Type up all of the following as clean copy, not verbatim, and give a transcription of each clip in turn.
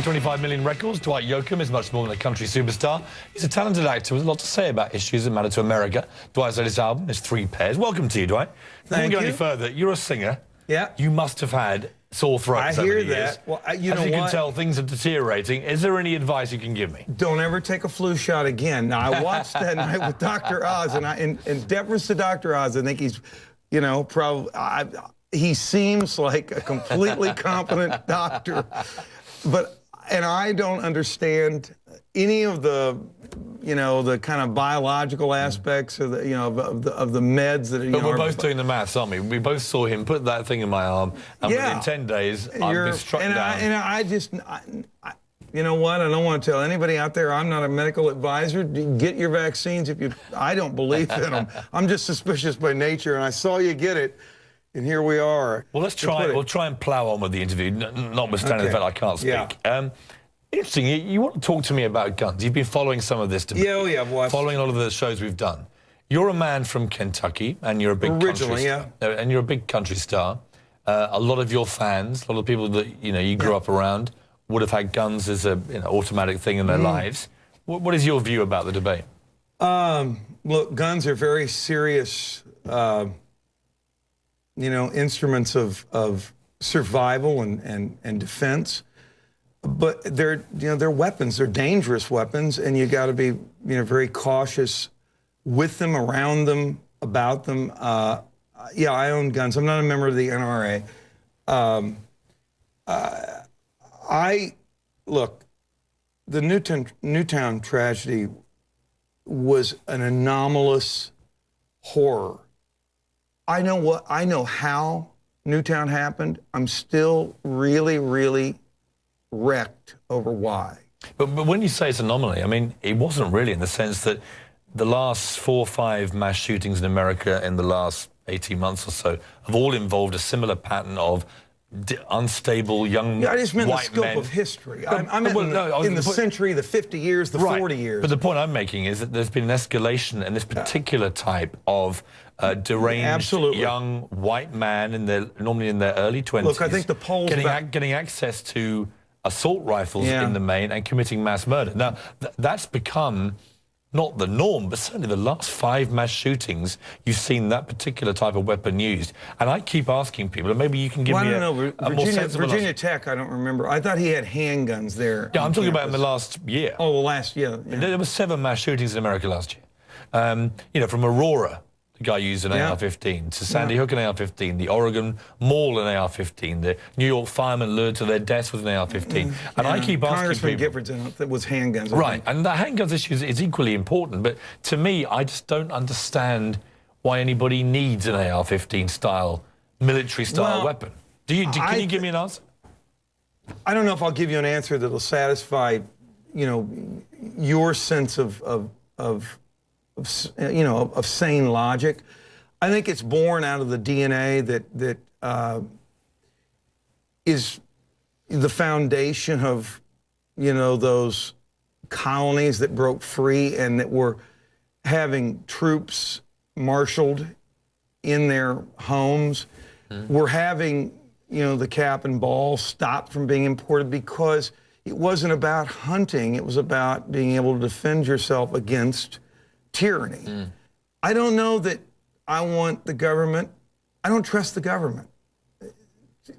25 million records, Dwight Yoakam is much more than a country superstar. He's a talented actor with a lot to say about issues that matter to America. Dwight's latest album is 3 Pairs. Welcome to you, Dwight. Before we go any further, you're a singer. Yeah. You must have had sore throats over the years. I hear that. Well, you know what? As you can tell, things are deteriorating. Is there any advice you can give me? Don't ever take a flu shot again. Now, I watched that night with Dr. Oz, and in deference to Dr. Oz, I think he's, you know, probably, he seems like a completely competent doctor. And I don't understand any of the, you know, the kind of biological aspects of the, you know, of the meds that. But we're both doing the maths, aren't we? We both saw him put that thing in my arm, and within 10 days, I've been struck down. I just, you know what? I don't want to tell anybody out there. I'm not a medical advisor. Get your vaccines if you. I don't believe in them. I'm just suspicious by nature, and I saw you get it. And here we are. Well, let's try. We'll try and plough on with the interview, notwithstanding the fact I can't speak. Yeah. Interesting. You want to talk to me about guns? You've been following some of this debate. Yeah, I've watched. Following a lot of the shows we've done. You're a man from Kentucky, and you're a big country star. And you're a big country star. A lot of your fans, a lot of people that you grew up around, would have had guns as a automatic thing in their lives. What is your view about the debate? Look, guns are very serious. Instruments of survival and defense, but they're weapons. They're dangerous weapons, and you got to be very cautious with them, around them, about them. Yeah, I own guns. I'm not a member of the NRA. Look, the Newtown tragedy was an anomalous horror. I know how Newtown happened. I'm still really, really wrecked over why. But when you say it's an anomaly, I mean, it wasn't really, in the sense that the last 4 or 5 mass shootings in America in the last 18 months or so have all involved a similar pattern of unstable young white men. I just meant the scope of history. I meant in the century, the 50 years, the 40 years. But the point I'm making is that there's been an escalation in this particular type of deranged young white man, normally in their early 20s. Look, I think the polls getting access to assault rifles in the main and committing mass murder. Now, that's become not the norm, but certainly the last 5 mass shootings, you've seen that particular type of weapon used. And I keep asking people, and maybe you can give me a more sensible Virginia Tech, I don't remember. I thought he had handguns there. Yeah, I'm talking about in the last year. Oh, the last year. Yeah. There were 7 mass shootings in America last year. From Aurora, the guy used an AR-15, to Sandy Hook an AR-15, the Oregon Mall an AR-15, the New York firemen lured to their deaths with an AR-15. And I keep asking people... Congressman Giffords, that was handguns. Right, and the handguns issue is equally important, but to me, I just don't understand why anybody needs an AR-15 style, military-style weapon. Can you give me an answer? I don't know if I'll give you an answer that'll satisfy, your sense of sane logic. I think it's born out of the DNA that is the foundation of, those colonies that broke free and that were having troops marshaled in their homes. We're having, the cap and ball stopped from being imported because it wasn't about hunting. It was about being able to defend yourself against tyranny. I don't know that I want the government. I don't trust the government.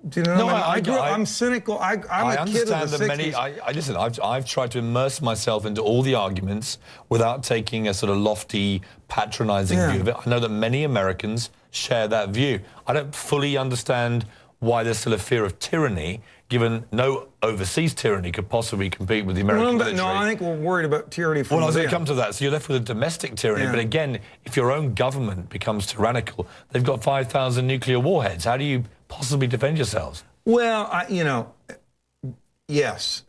Do you know what I mean? I'm cynical. I'm a kid of the 60s. Listen, I've tried to immerse myself into all the arguments without taking a sort of lofty, patronizing view of it. I know that many Americans share that view. I don't fully understand why there's still a fear of tyranny, given no overseas tyranny could possibly compete with the American military. No, I think we're worried about tyranny from I was going to come to that. So you're left with a domestic tyranny. But again, if your own government becomes tyrannical, they've got 5,000 nuclear warheads. How do you possibly defend yourselves? Well, yes.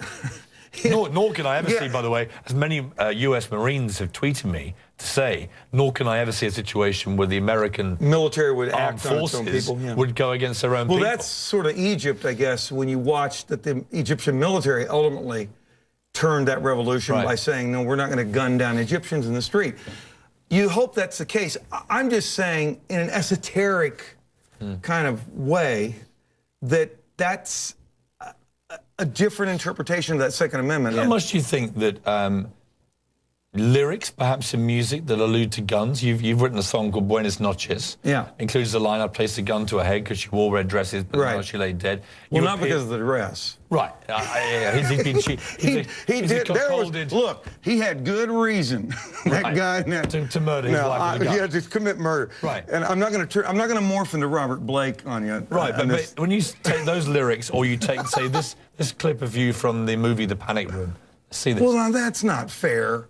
Nor can I ever see, by the way, as many U.S. Marines have tweeted me to say, nor can I ever see a situation where the American military would act on its own people, would go against their own people. Well, that's sort of Egypt, I guess, when you watch that the Egyptian military ultimately turned that revolution by saying, no, we're not going to gun down Egyptians in the street. You hope that's the case. I'm just saying, in an esoteric kind of way, that's a different interpretation of that Second Amendment. How much do you think that lyrics, perhaps in music, that allude to guns? You've written a song called Buenas Noches. Yeah. Includes the line, I placed a gun to her head because she wore red dresses, but now she lay dead. Well, not because of the dress. Right. He's been he did. Look, he had good reason. That guy to murder his wife with a gun. Yeah, to commit murder. Right. And I'm not going to morph into Robert Blake on you. Right. But when you take those lyrics, or you take, say, this clip of you from the movie The Panic Room. See this. Well, now that's not fair.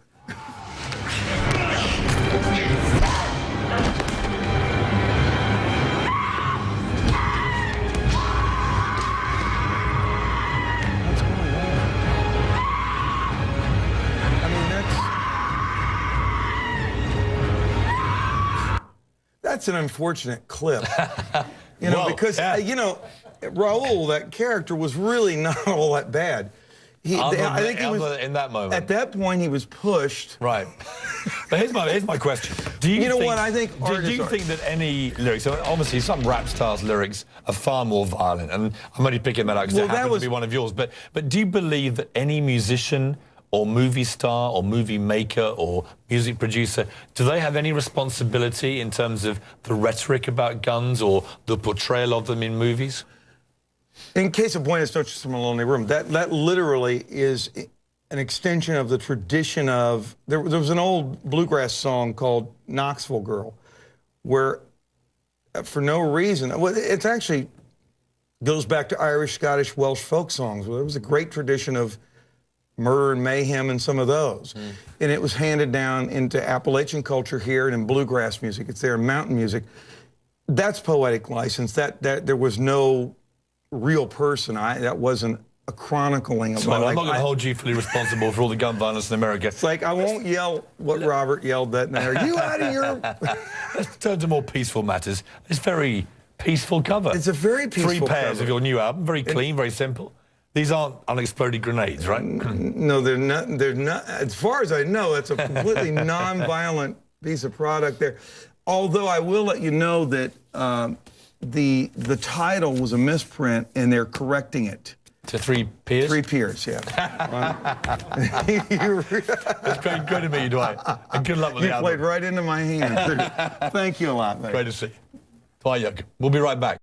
That's an unfortunate clip, you know, because you know, Raul, that character, was really not all that bad. I think he was in that moment. At that point, he was pushed. Right. But here's my question. Do you know think, what I think? Do you think that any lyrics? So obviously, some rap stars' lyrics are far more violent, and I'm only picking that out because it happened to be one of yours. But do you believe that any musician or movie star or movie maker or music producer, do they have any responsibility in terms of the rhetoric about guns or the portrayal of them in movies? In case of Buenas Noches from a Lonely Room, that literally is an extension of the tradition of, there was an old bluegrass song called Knoxville Girl, where for no reason, well, it actually goes back to Irish, Scottish, Welsh folk songs. There was a great tradition of murder and mayhem and some of those. And it was handed down into Appalachian culture here and in bluegrass music. It's there in mountain music. That's poetic license. That there was no real person. That wasn't a chronicling of my life. I'm not going to hold you fully responsible for all the gun violence in America. It's like, I won't yell what Robert yelled that night. Are you out of your... Let's turn to more peaceful matters. It's very peaceful cover. It's a very peaceful cover. 3 pairs cover of your new album. Very clean, very simple. These aren't unexploded grenades, right? No, they're not. They're not. As far as I know, it's a completely non-violent piece of product there. Although I will let you know that the title was a misprint, and they're correcting it. To 3 Piers? 3 Piers, yeah. It's great to meet you, Dwight. And good luck with the album. You played right into my hand. Thank you a lot, mate. Great to see you. Dwight Yoakam. We'll be right back.